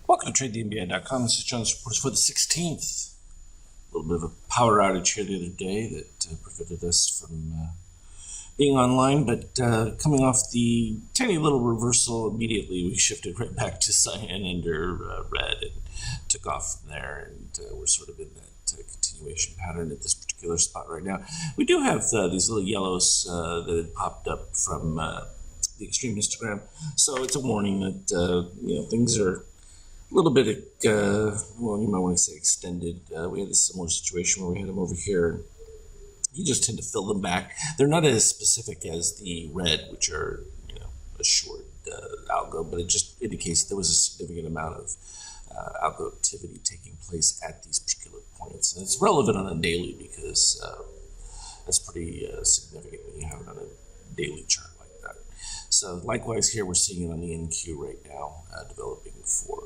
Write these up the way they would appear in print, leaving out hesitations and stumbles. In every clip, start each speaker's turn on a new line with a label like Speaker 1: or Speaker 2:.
Speaker 1: Welcome to TradeTheNBA.com. This is Jonas Reports for the 16th. A little bit of a power outage here the other day that prevented us from being online, but coming off the tiny little reversal, immediately we shifted right back to cyan under red and took off from there, and we're sort of in that continuation pattern at this particular spot right now. We do have these little yellows that had popped up from the extreme histogram, so it's a warning that things are a little bit, well, you might want to say extended. We had a similar situation where we had them over here. You just tend to fill them back. They're not as specific as the red, which are, a short algo, but it just indicates there was a significant amount of algo activity taking place at these particular points. And it's relevant on a daily because that's pretty significant when you have it on a daily chart like that. So likewise here, we're seeing it on the NQ right now, developing for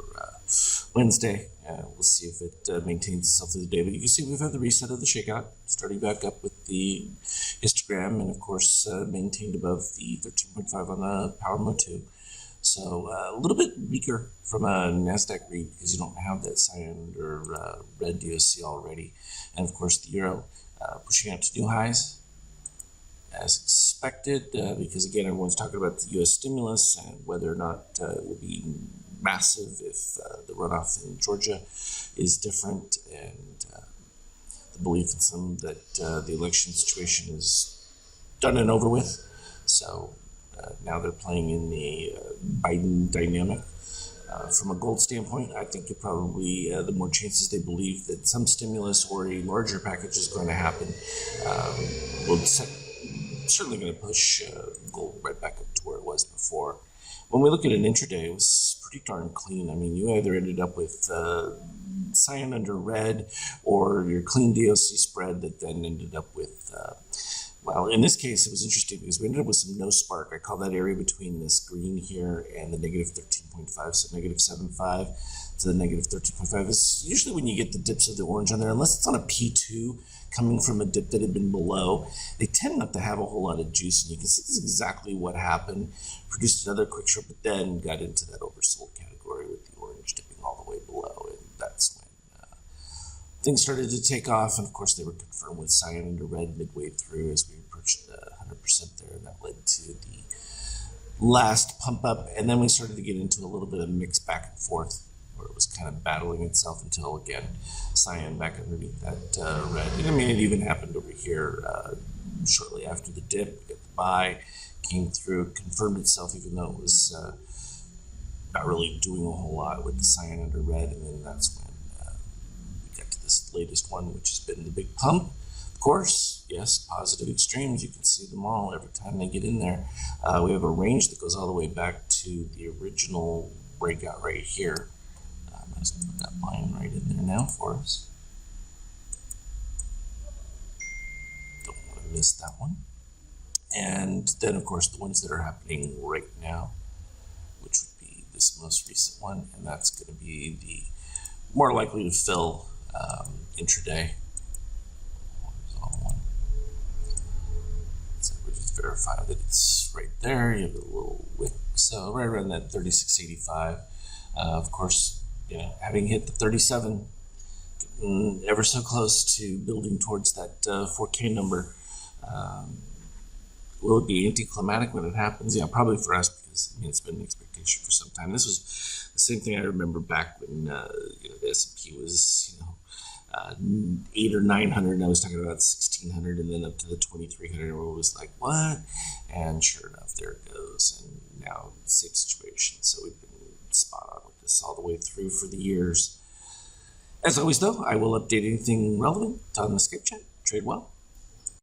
Speaker 1: Wednesday. We'll see if it maintains itself through the day. But you can see we've had the reset of the shakeout, starting back up with the histogram, and of course maintained above the 13.5 on the Power Mode 2. So a little bit weaker from a NASDAQ read because you don't have that cyan or red DOC already. And of course the Euro pushing out to new highs as expected, because again, everyone's talking about the U.S. stimulus and whether or not it will be massive if the runoff in Georgia is different, and the belief in some that the election situation is done and over with. So now they're playing in the Biden dynamic. From a gold standpoint, I think it probably, the more chances they believe that some stimulus or a larger package is going to happen, will certainly going to push gold right back up to where it was before. When we look at an intraday, it was pretty darn clean. I mean, you either ended up with cyan under red or your clean DOC spread that then ended up with, well, in this case, it was interesting because we ended up with some no spark. I call that area between this green here and the negative 13.5, so negative 7.5 to the negative 13.5 is usually when you get the dips of the orange on there, unless it's on a P2 coming from a dip that had been below. They tend not to have a whole lot of juice, and you can see this is exactly what happened. Produced another quick short, but then got into that oversold category with the orange dipping all the way below, and that's when things started to take off. And of course, they were confirmed with cyan under red midway through as we approached 100% there, and that led to the last pump up. And then we started to get into a little bit of mix back and forth, where it was kind of battling itself until, again, cyan back underneath that red. And I mean, it even happened over here shortly after the dip. We got the buy, came through, confirmed itself, even though it was not really doing a whole lot with the cyan under red. And then that's when we got to this latest one, which has been the big pump. Of course, yes, positive extremes. You can see them all every time they get in there. We have a range that goes all the way back to the original breakout right here. Let's put that line right in there now for us. Don't want to miss that one. And then, of course, the ones that are happening right now, which would be this most recent one, and that's going to be the more likely to fill intraday. So we just verify that it's right there. You have a little wick, so right around that 36.85. Of course, having hit the 37, ever so close to building towards that 4K number. Will it be anticlimactic when it happens? Yeah, probably for us, because it's been an expectation for some time. This was the same thing I remember back when the S&P was 800 or 900, and I was talking about 1600, and then up to the 2300, where it was like, what? And sure enough, there it goes. And now same situation. So we've been spot on with this all the way through for the years. As always, though, I will update anything relevant on the Skype chat. Trade well.